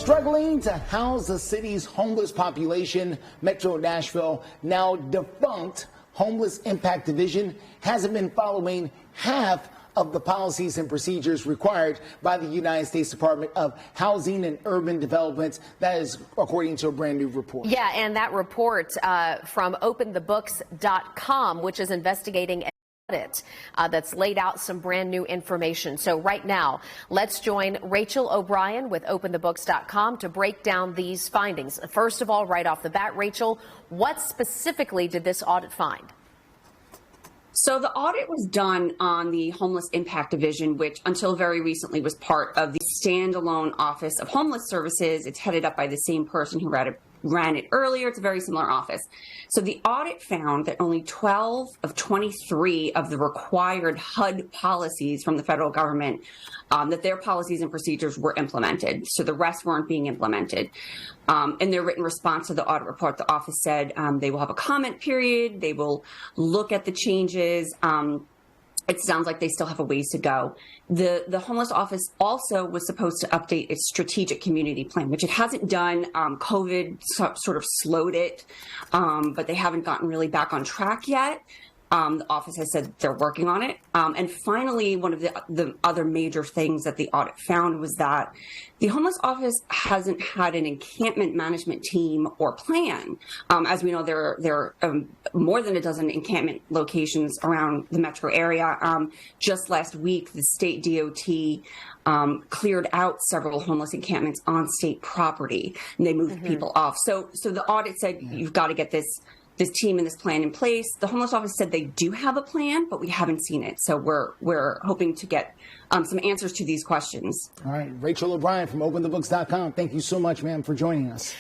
Struggling to house the city's homeless population, Metro Nashville, now defunct Homeless Impact Division, hasn't been following half of the policies and procedures required by the United States Department of Housing and Urban Development. That is according to a brand new report. Yeah, and that report from openthebooks.com, which is investigating audit that's laid out some brand new information. So right now, let's join Rachel O'Brien with openthebooks.com to break down these findings. First of all, right off the bat, Rachel, what specifically did this audit find? So the audit was done on the Homeless Impact Division, which until very recently was part of the standalone Office of Homeless Services. It's headed up by the same person who ran it earlier. It's a very similar office. So the audit found that only 12 of 23 of the required HUD policies from the federal government, that their policies and procedures were implemented. So the rest weren't being implemented. In their written response to the audit report, the office said they will have a comment period. They will look at the changes. It sounds like they still have a ways to go. The homeless office also was supposed to update its strategic community plan, which it hasn't done. COVID sort of slowed it, but they haven't gotten really back on track yet. The office has said they're working on it. And finally, one of the other major things that the audit found was that the homeless office hasn't had an encampment management team or plan. As we know, there are more than a dozen encampment locations around the metro area. Just last week, the state DOT cleared out several homeless encampments on state property, and they moved people off. So the audit said, you've got to get this team and this plan in place. The homeless office said they do have a plan, but we haven't seen it. So we're hoping to get some answers to these questions. All right. Rachel O'Brien from openthebooks.com. Thank you so much, ma'am, for joining us.